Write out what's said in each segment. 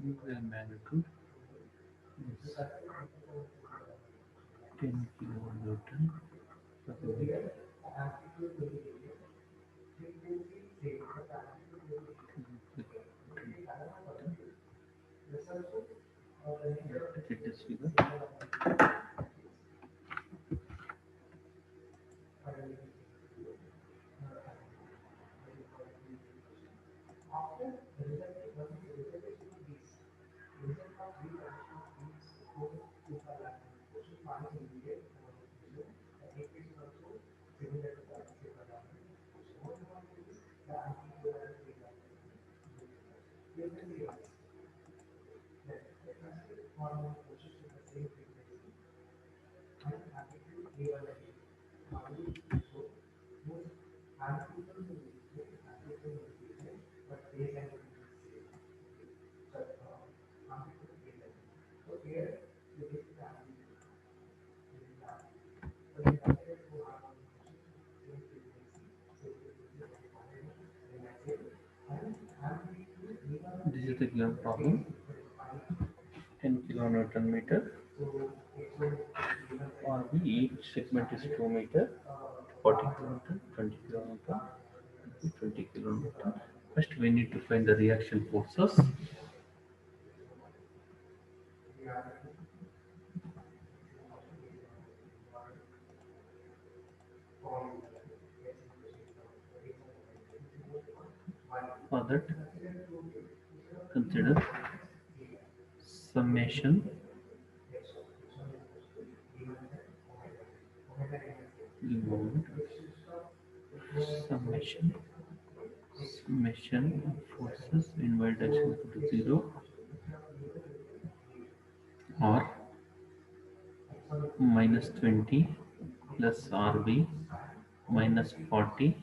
The magnitude is 10 kilonewton per meter. Latest figure. This is the given problem. 10 kilonewton meter, or each segment is 2 meter, 40 kilonewton, 20 kilonewton, 20 kilonewton. First, we need to find the reaction forces. For that, consider summation moment, summation summation of forces in y direction equal to 0, or minus 20 plus RB minus 40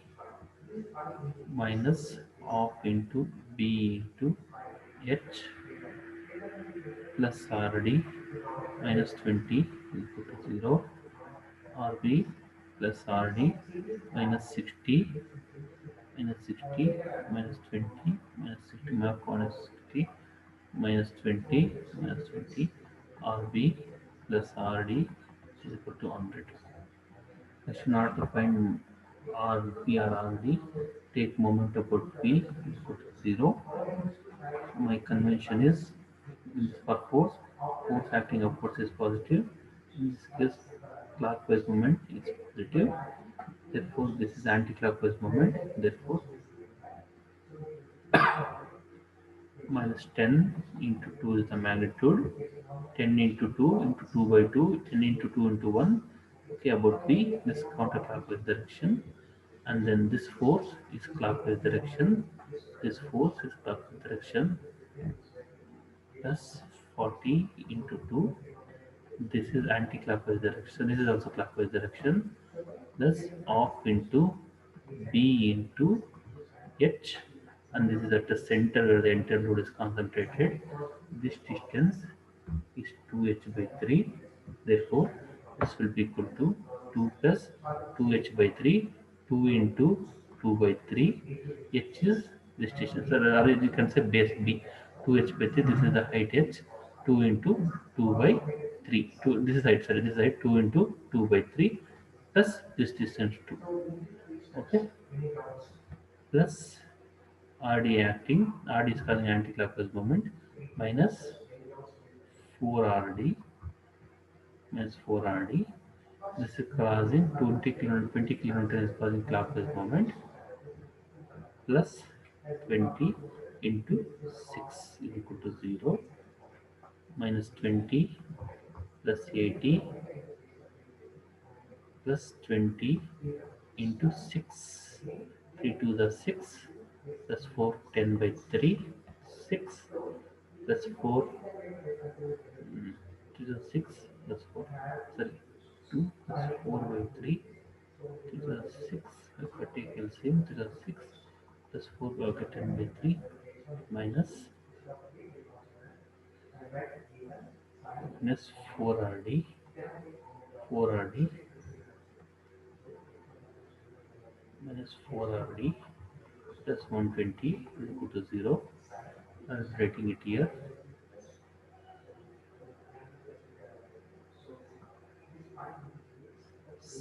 minus of into B into H plus RD minus 20 equal to 0, RB plus RD minus 60 minus 60 minus 20 minus 60 minus 60 minus 20 minus 20, RB plus RD is equal to 100. Question in order to find RB or RD, take moment about P is equal to 0. My convention is, for force acting upwards is positive. In this case, clockwise moment is positive. Therefore, this is anti-clockwise moment. Therefore, minus 10 into 2 is the magnitude. 10 into 2 into 2 by 2, 10 into 2 into 1. Okay, about B, this counterclockwise direction. And then this force is clockwise direction. This force is clockwise direction. Plus 40 into 2. This is anti-clockwise direction. This is also clockwise direction. Plus off into B into H, and this is at the center where the entire load is concentrated. This distance is 2h by 3. Therefore, this will be equal to 2 plus 2h by 3, 2 into 2 by 3. H is this distance. Or you can say base B. 2h by 3. This is the height h. 2 into 2 by 3. 2, this is height. Sorry, this is height. 2 into 2 by 3 plus this distance 2. Okay. Plus RD acting, RD is causing anti-clockwise moment, minus 4RD, minus 4RD. This is causing 20 kilometer is causing clockwise moment, plus 20 into 6 is equal to 0, minus 20 plus 80 plus 20 into 6, 3 to the 6 plus 4, 10 by 3, 6 plus 4 to the 6 plus 4, sorry, 2 plus 4 by 3 to the 6, if I take LCM to the 6 plus 4 by 10 by 3 minus 4RD, 4RD minus 4RD plus 120 is equal to 0. I am writing it here.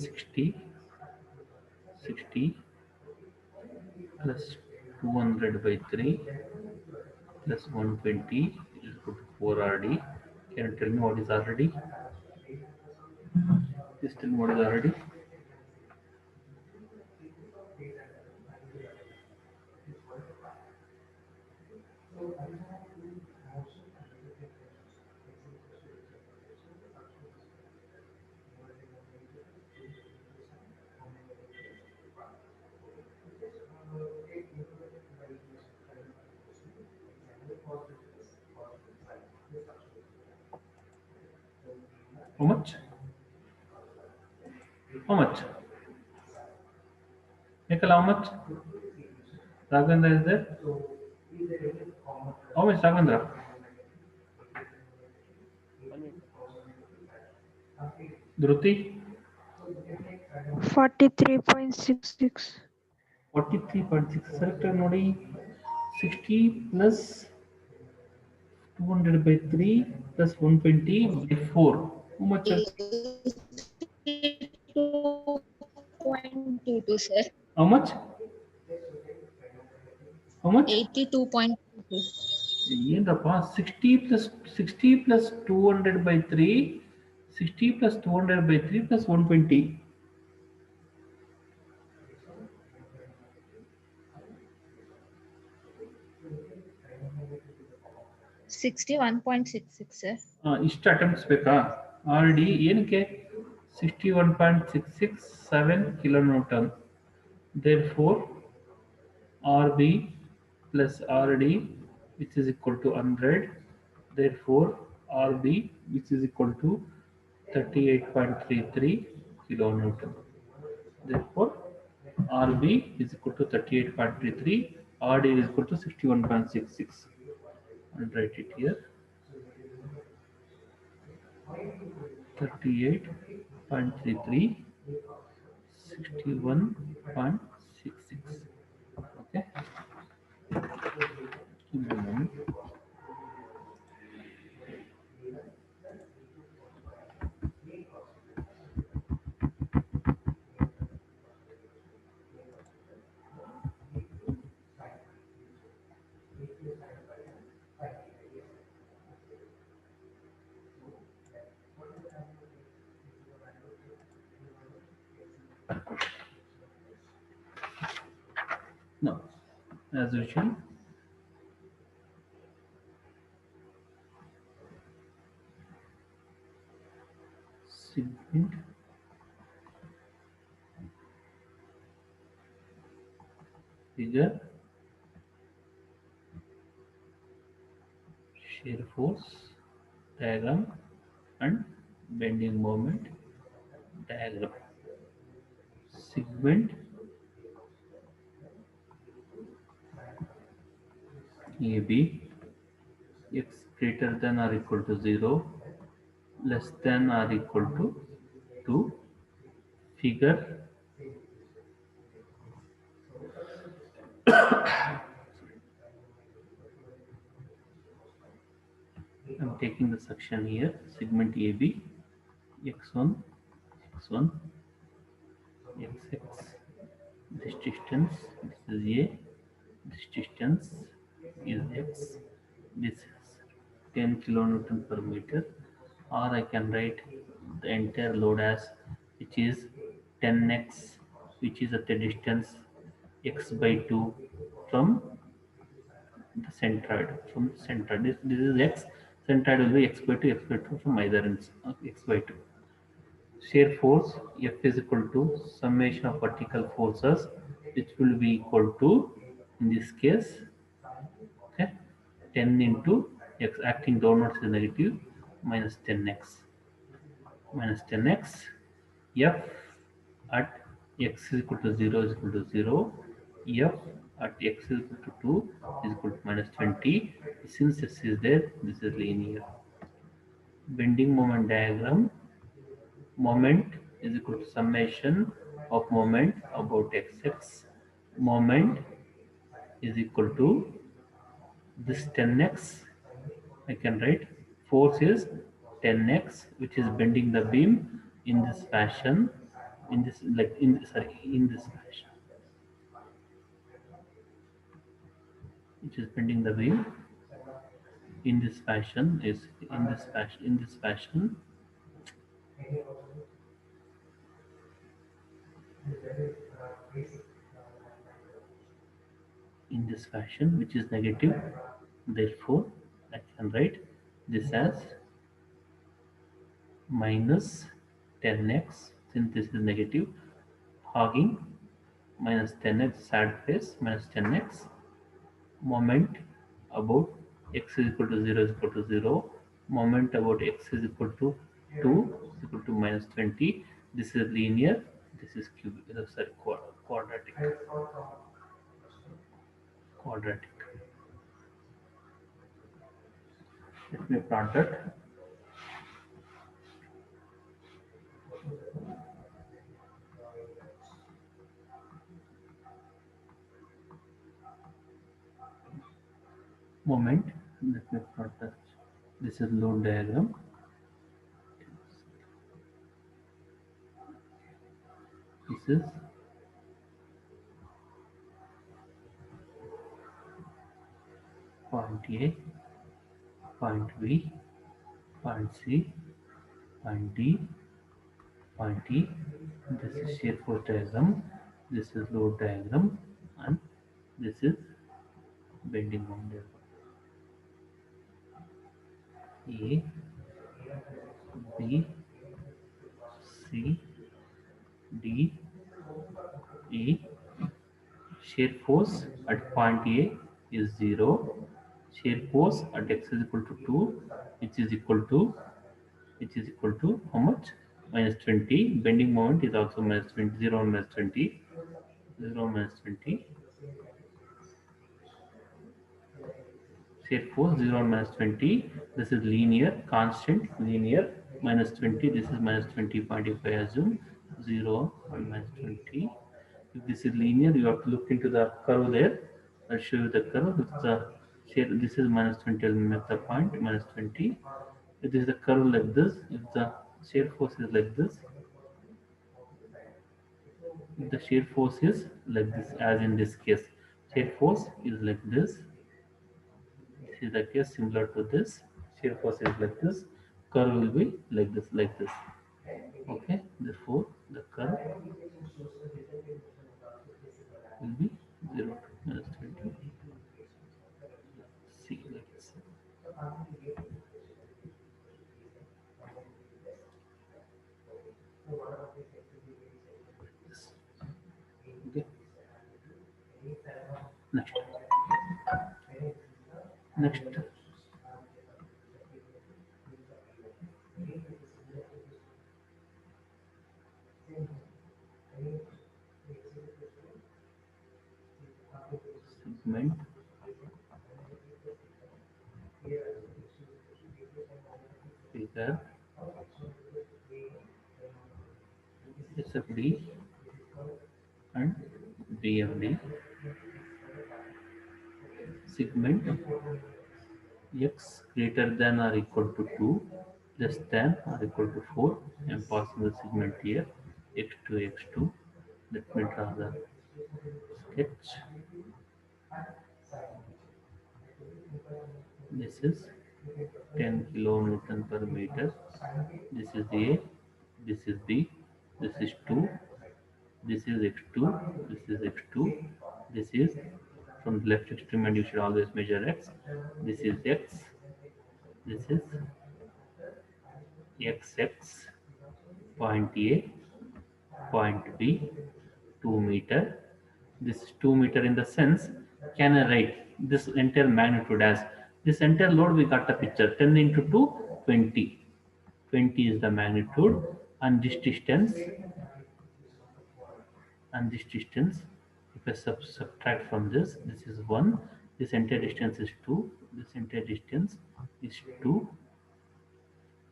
60 60 plus 200 by 3 plus 120 is equal to 4 RD. Can you tell me what is RD? Please tell me what is RD. How much? How much? Nikhil, how much? Raghavendra is there? How much, Raghavendra? 1 minute. Dhruti? 43.66. 43.6. Correct ನೋಡಿ. 60 plus 200 by 3 plus 120 by 4. How much? 82.22, sir. How much? How much? 82.22. ಏನಪ್ಪ 60 plus 200 by 3, 60 plus 200 by 3 plus 120. 61.66, sir. ಇಷ್ಟು attempts ಬೇಕಾ? R D ಏನಕ್ಕೆ 61.667 ಕಿಲೋನ್ಯೂಟನ್. Therefore RB plus RD which is equal to 100. Therefore RB which is equal to 38.33 kilonewton. Therefore RB is equal to 38.33. RD is equal to 61.66. I'll write it here. 38.33, 61.66. Okay. Give me a moment. Now, as usual, segment figure, shear force diagram and bending moment diagram. Segment AB x greater than or equal to 0, less than or equal to 2. Figure I'm taking the section here. Segment AB x1 x1 xx. This distance, this is A, this distance is x, this is 10 kilonewton per meter, or I can write the entire load as which is 10x, which is at the distance x by 2 from the centroid. From the centroid, this is x, centroid will be x by 2, x by 2 from either ends of x by 2. Shear force F is equal to summation of vertical forces, which will be equal to, in this case, okay, 10 into x, acting downwards is negative, minus 10x. Minus 10x. F at x is equal to 0 is equal to 0. F at x is equal to 2 is equal to minus 20. Since x is there, this is linear. Bending moment diagram. Moment is equal to summation of moment about xx. Moment is equal to this 10x. I can write force is 10x, which is bending the beam in this fashion. in this, like in sorry, in this fashion, which is bending the wheel in this fashion is in this fashion, in this fashion, which is negative. Therefore, I can write this as minus 10x, since this is negative, hogging minus 10x, sad face minus 10x, moment about x is equal to 0 is equal to 0, moment about x is equal to 2 is equal to minus 20. This is linear, this is sorry, quadratic. Let me plot that. Moment, let me plot that. This is load diagram. This is point A, point B, point C, point D, point E. This is shear force diagram. This is load diagram, and this is bending moment diagram. A, B, C, D, E. Shear force at point A is 0. Shear force at x is equal to 2, which is equal to how much? Minus 20. Bending moment is also minus 20. 0 and minus 20. 0 minus 20. Shear force 0 and minus 20. This is linear, constant, linear. Minus 20. This is minus 20.5. If I assume 0 and minus 20. If this is linear, you have to look into the curve there. I'll show you the curve. If the share, this is minus 20, I'll make the point minus 20. If this is the curve like this, if the shear force is like this, if the shear force is like this, as in this case, shear force is like this. This is the case similar to this. Shear force is like this. Curve will be like this, like this. Okay. Therefore, the curve will be 0 to minus 20. C like this. This. Okay. Next. Next. Segment figure SFD and BMD. Segment x greater than or equal to 2, less than or equal to 4. I am passing the segment here, x2, x2. Let me draw the sketch. This is 10 kilonewton per meter. This is A, this is B, this is 2, this is x2, this is x2, this is from the left extreme, and you should always measure x. This is x, this is xx, point A, point B, 2 meter. This is 2 meter in the sense, can I write this entire magnitude as this entire load? We got a picture, 10 into 2, 20. 20 is the magnitude, and this distance, if I subtract from this, this is 1, this entire distance is 2, this entire distance is 2,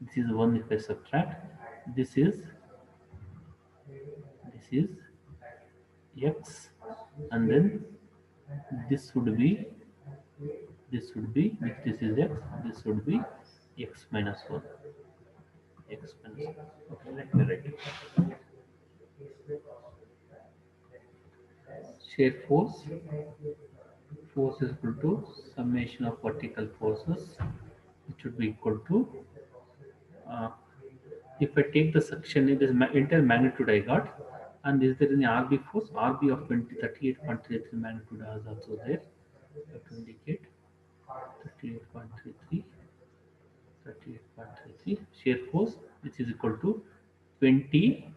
this is 1. If I subtract, this is x, and then this would be, if this is x, this would be x minus 1. X minus 1. Okay, let me write it. Shear force is equal to summation of vertical forces, it should be equal to uh, if I take the section, it is entire magnitude I got, and is there any RB force? RB of 38.33 magnitude is also there. I have to indicate 38.33, 38.33 shear force, which is equal to 20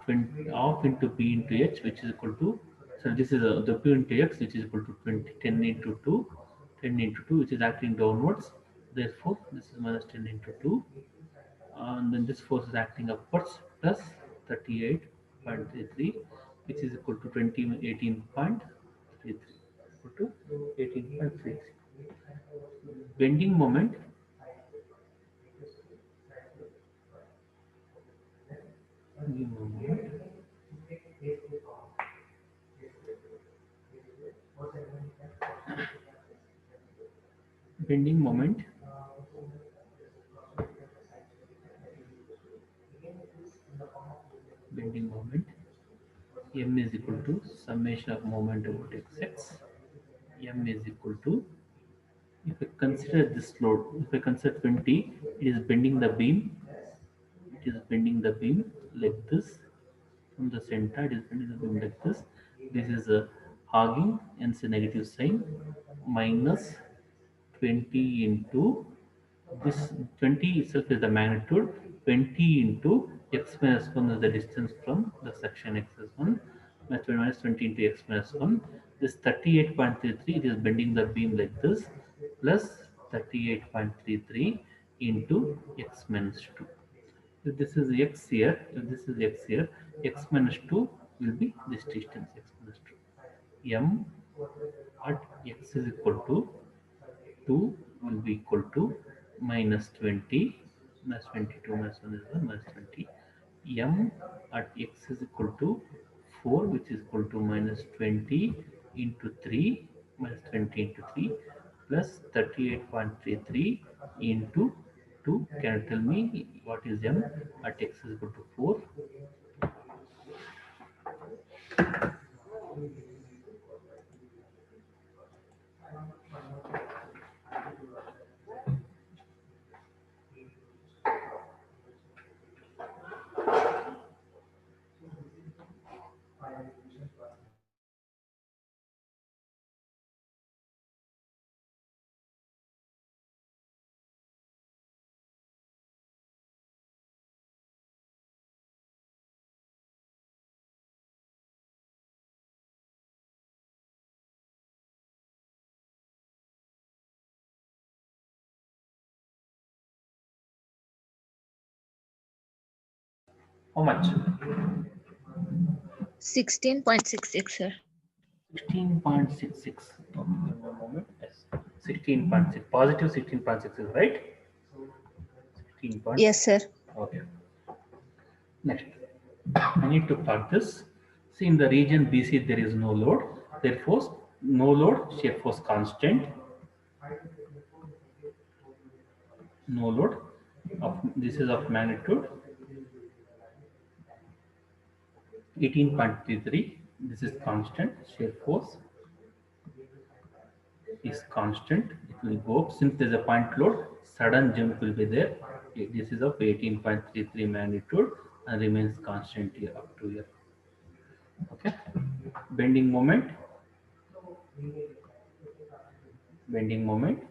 20 off into B into H, which is equal to, so this is the P into X, which is equal to 20, 10 into 2, 10 into 2, which is acting downwards. Therefore, this is minus 10 into 2, and then this force is acting upwards plus 38.33, which is equal to 20, 18.33, equal to 18.33. Bending moment, bending moment, bending moment, bending moment, M is equal to summation of moment over xx. M is equal to, if I consider this load, if I consider 20, it is bending the beam, it is bending the beam like this from the center, it is bending the beam like this. This is a hogging, hence a negative sign, minus 20 into this 20 itself is the magnitude, 20 into x minus 1 is the distance from the section x is 1, minus 20 into x minus 1. This 38.33, it is bending the beam like this, plus 38.33 into x minus 2. If this is x here, if this is x here, x minus 2 will be this distance x minus 2. M at x is equal to 2 will be equal to minus 20, minus 22 minus 1 is 1, minus 20. M at x is equal to 4, which is equal to minus 20 into 3, minus 20 into 3, plus 38.33 into 2. Can you tell me what is M at x is equal to 4? How much? 16.66, sir. 16.66. Okay, one moment. Yes. 16.6. Positive 16.6 is right. 16. Yes, sir. Okay. Next. I need to plot this. See, in the region BC there is no load. Therefore, no load, shear force constant. No load. This is of magnitude 18.33. This is constant. Shear force is constant. It will go up since there is a point load. Sudden jump will be there. This is of 18.33 magnitude and remains constant here up to here. Okay. Bending moment. Bending moment.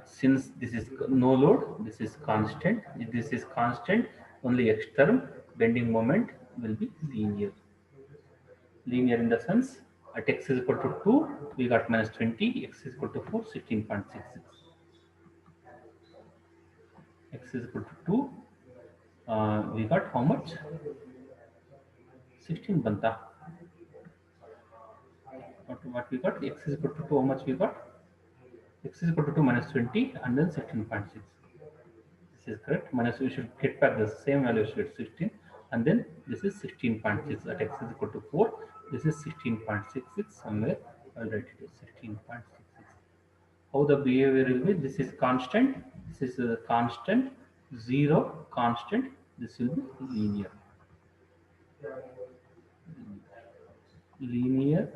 Since this is no load, this is constant. If this is constant, only x term. Bending moment will be linear. Linear in the sense at x is equal to 2, we got minus 20, x is equal to 4, 16.66. X is equal to 2, we got how much? 16 banta. What we got? X is equal to 2, how much we got? X is equal to 2 minus 20 and then 16.6. This is correct. Minus, we should get back the same value, should 16, and then this is 16.6 at x is equal to 4. This is 16.66 somewhere. I'll write it as 16.66. How the behavior will be? This is constant. This is a constant. 0 constant. This will be linear. linear,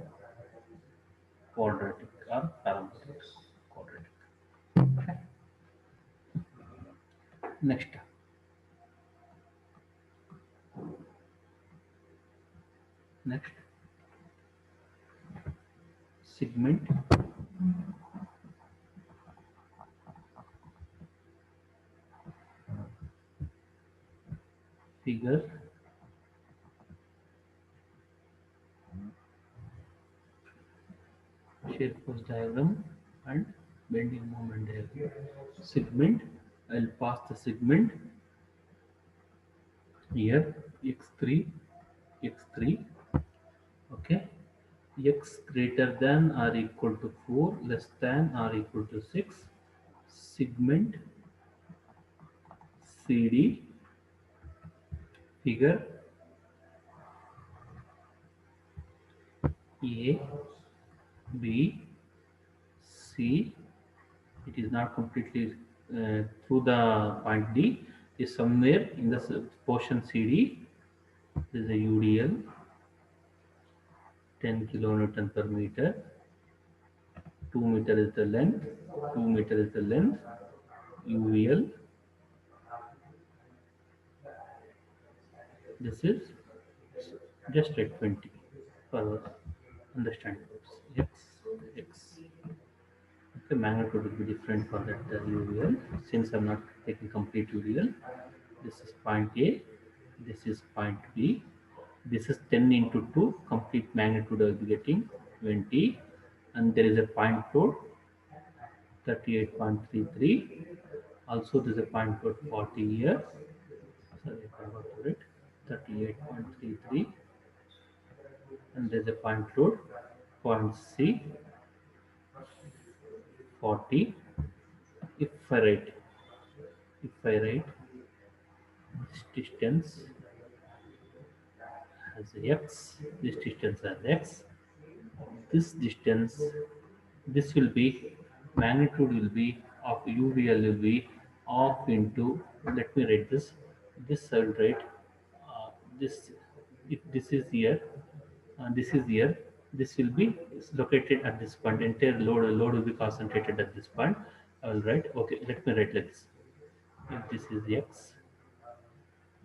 quadratic or parametric quadratic. Okay. Next, next segment, figure, shear force diagram and bending moment diagram. Segment, I'll pass the segment here x3, x3, okay, x greater than or equal to 4, less than or equal to 6, segment CD, figure A, B, C. It is not completely through the point D, is somewhere in the portion CD. There is a UDL 10 kilonewton per meter, 2 meter is the length, 2 meter is the length, UVL, this is just at 20 for understand x, x. Okay, magnitude will be different for that UVL since I'm not taking complete UVL. This is point A, this is point B, this is 10 into 2, complete magnitude I will be getting 20, and there is a point load 38.33. Also, there is a point load 40 here. Sorry, I forgot to write 38.33, and there is a point load point C 40. If I write, if I write this distance as x, this distance as x, this distance, this will be magnitude will be of UVL will be of into, let me write this I will write this, if this is here, this is here, this will be located at this point, entire load will be concentrated at this point. I will write, okay, let me write like this. If this is x,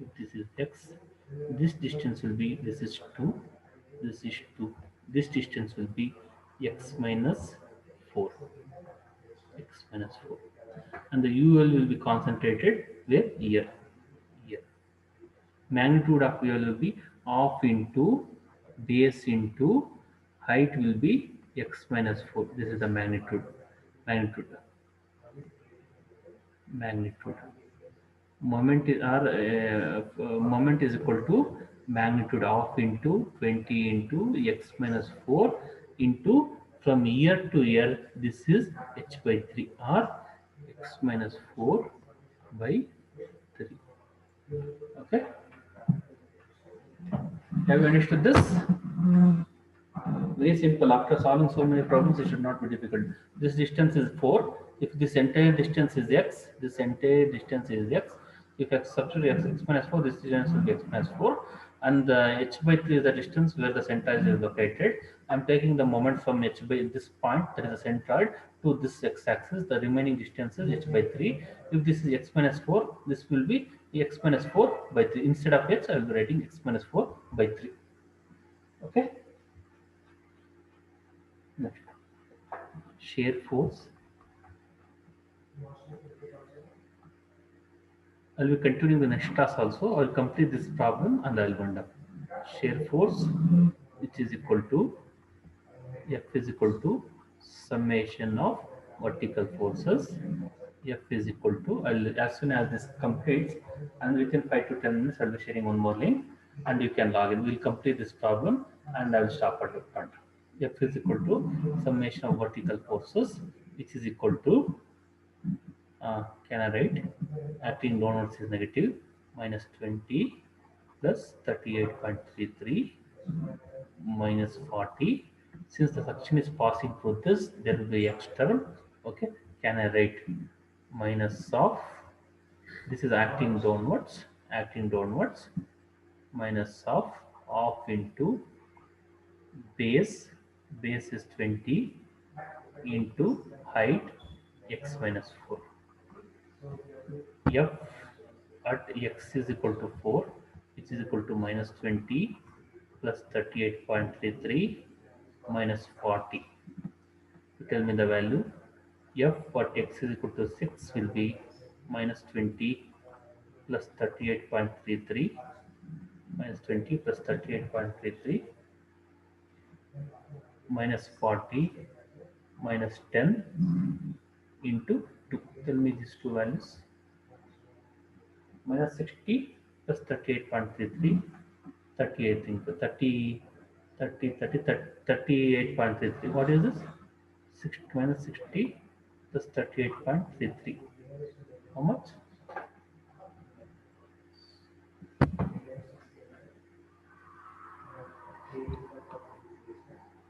if this is x, this distance will be, this is 2, this is 2, this distance will be x minus 4, x minus 4, and the UL will be concentrated where, here, here. Magnitude of UL will be half into base into height will be x minus 4. This is the magnitude, magnitude, magnitude. Moment is moment is equal to magnitude of into 20 into x minus 4 into, from year to year, this is h by 3 or x minus 4 by 3. Okay, have you understood this? Very simple. After solving so many problems, it should not be difficult. This distance is 4. If this entire distance is x, this entire distance is x. If x substitute x minus 4, this distance will be x minus 4. And h by 3 is the distance where the centroid is located. I'm taking the moment from h by this point, that is the centroid, to this x-axis. The remaining distance is h by 3. If this is x minus 4, this will be x minus 4 by 3. Instead of h, I will be writing x minus 4 by 3. Okay? Next. Shear force. I'll be continuing the next class also. I'll complete this problem and I'll wind up. Shear force, which is equal to F is equal to summation of vertical forces. F is equal to, as soon as this completes, and within 5 to 10 minutes, I'll be sharing one more link and you can log in. We'll complete this problem and I will stop at the front. F is equal to summation of vertical forces, which is equal to, can I write, acting downwards is negative, minus 20 plus 38.33 minus 40. Since the suction is passing through this, there will be x term. Okay, can I write minus of, this is acting downwards, minus of half into base, base is 20 into height x minus 4. F at x is equal to 4, which is equal to minus 20 plus 38.33 minus 40. You tell me the value. F at x is equal to 6 will be minus 20 plus 38.33 minus 20 plus 38.33 minus 40 minus 10 into 2. Tell me these two values. Minus 60 plus 38.33, 30 I think, 30, 30, 30, 38.33. What is this? 60 minus 60 plus 38.33. How much?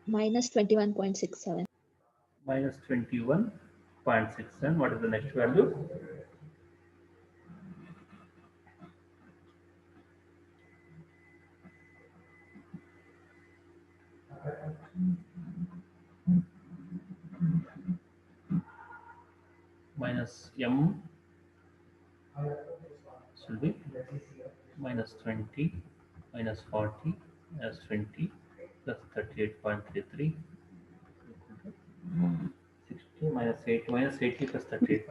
Minus 21.67. Minus 21.67. What is the next value? Minus m should be minus 20 minus 40 minus 20 plus 38.33 60 minus 8 minus 80 plus 38.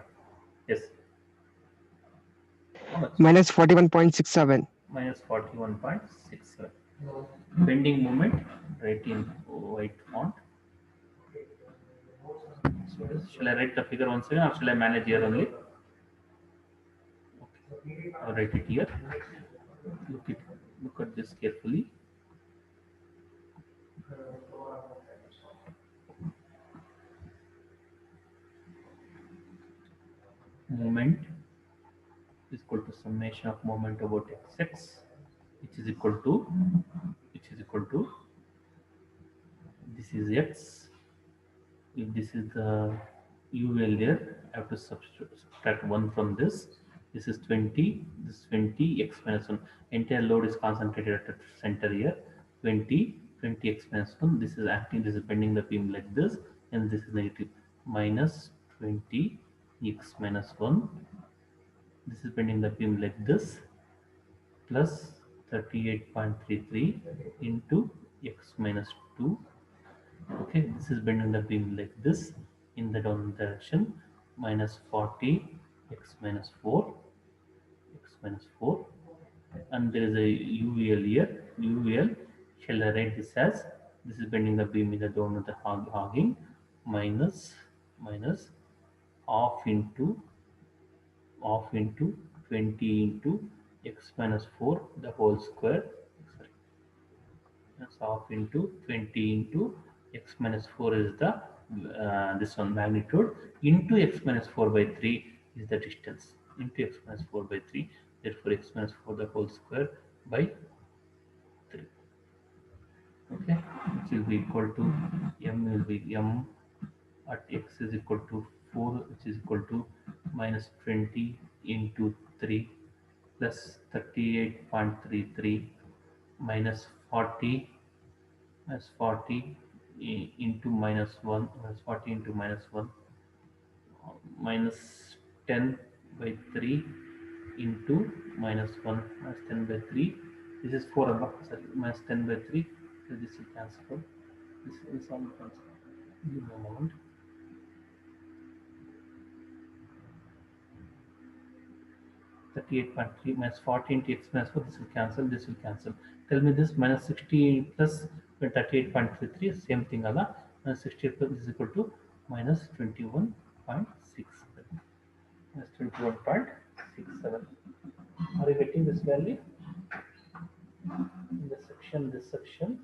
Yes. How much? minus 41.67. Minus 41.67. Bending moment, write in white font. So shall I write the figure once again or shall I manage here only? Okay. I'll write it here. Look it look at this carefully. Moment is equal to summation of moment about xx, which is equal to which is equal to this is x. If this is the UL there, I have to subtract 1 from this. This is 20, this 20, x minus 1. Entire load is concentrated at the center here. 20, 20 x minus 1. This is acting, this is bending the beam like this, and this is negative. Minus 20 x minus 1. This is bending the beam like this, plus 38.33 into x minus 2. Okay, this is bending the beam like this in the down direction, minus 40 x minus 4 x minus 4, and there is a UVL here. UVL, shall I write this as, this is bending the beam in the down of the hogging, minus minus half into 20 into x minus 4 the whole square. Sorry, that's half into 20 into x minus 4 is the this one magnitude, into x minus 4 by 3 is the distance, into x minus 4 by 3, therefore x minus 4 the whole square by 3. Okay, which will be equal to m will be m at x is equal to 4, which is equal to minus 20 into 3 plus 38.33 minus 40 minus 40 into minus 1, minus 40 into minus 1, minus 10 by 3 into minus 1, minus 10 by 3. This is 4 above, sorry, minus 10 by 3. So this will cancel. This is all cancel. Give me a moment. 38.3 minus 40 into x minus 4, this will cancel, this will cancel. Tell me this minus 60 plus 38.33, same thing, Allah. Minus 60 plus is equal to minus 21.67. Minus 21.67. Are you getting this value? In this section,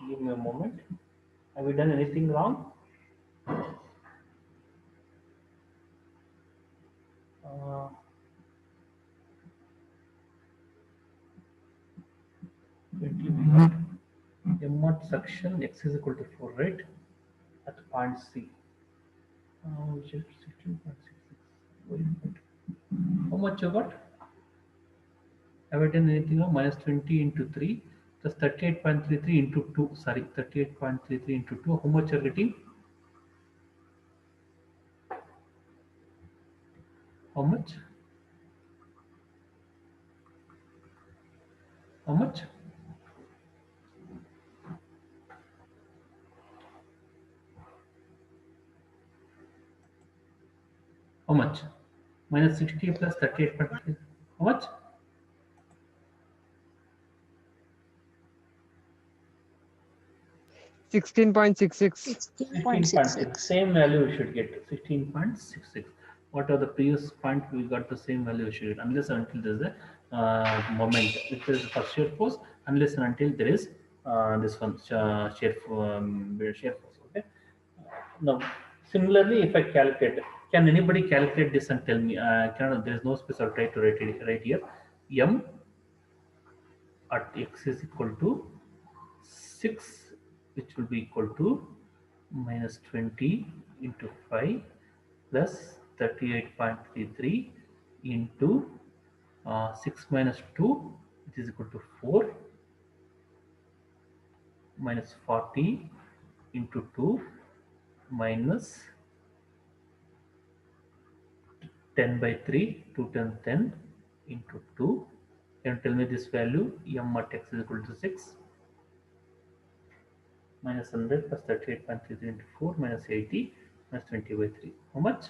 give me a moment. Have we done anything wrong? Uh, 20 M1 section x is equal to 4, right? At point C. Just 16.66. How much you got? Have I done anything wrong? Minus 20 into 3 plus 38.33 into 2. Sorry, 38.33 into 2. How much are you getting? How much? How much? How much? Minus 60 plus 38.3. How much? 16.66. 16.6. 16.66. Same value we should get. 16.66. What are the previous point? We got the same value we should get. Unless and until there is a moment. If there is for shear force, unless and until there is this one shear force. Okay. Now, similarly, if I calculate, can anybody calculate this and tell me? There is no special try to write it right here. M at x is equal to 6, which will be equal to minus 20 into 5 plus 38.33 into 6 minus 2, which is equal to 4, minus 40 into 2 minus 10 by 3, 2 10 10 into 2. Can you tell me this value? M at x is equal to 6 minus 100 plus 38.33 into 4 minus 80 minus 20 by 3. How much?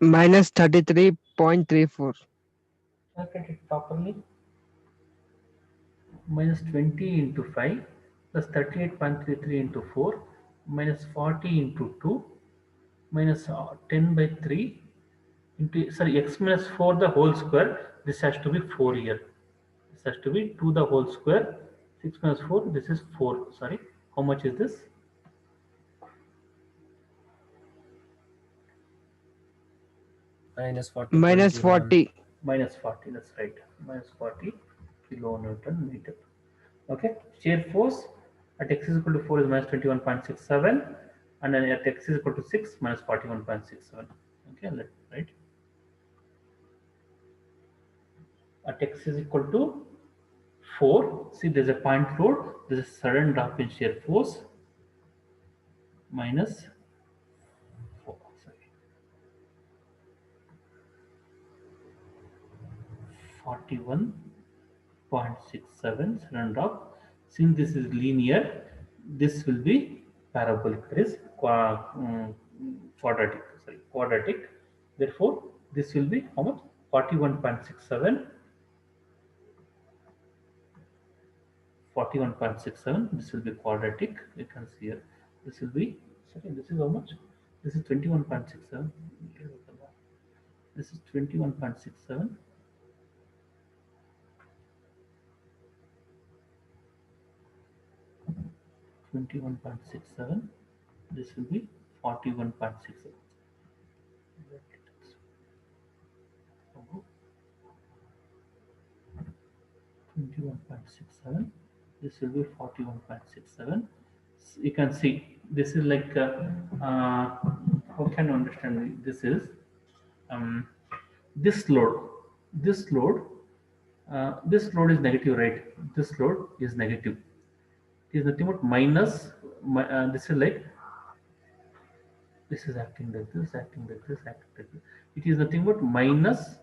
Minus 33.34. Calculate it properly. Minus 20 into 5 plus 38.33 into 4 minus 40 into 2 minus 10 by 3 into, sorry, x minus 4 the whole square. This has to be 4 here. This has to be 2 the whole square. 6 minus 4, this is 4. Sorry, how much is this? Minus Minus 40.01. 40. Minus 40, that's right. Minus 40 kilonewton meter. Okay, shear force at x is equal to 4 is minus 21.67, and then at x is equal to 6 minus 41.67. Okay, let's right. At x is equal to 4, see there's a point load, there's a sudden drop in shear force, minus 4, sorry, 41.67 sudden drop. Since this is linear, this will be parabolic. That is quadratic. Sorry, quadratic. Therefore, this will be how much? 41.67. 41.67. This will be quadratic. You can see here. This will be, sorry, this is how much? This is 21.67. This is 21.67. 21.67. This will be 41.67. 21.67. This will be 41.67. You can see this is like how can you understand this is um, this load, this load, this load is negative, right? This load is negative. It is nothing but minus. This is like this is acting like this, acting like this, acting like this. It is nothing but minus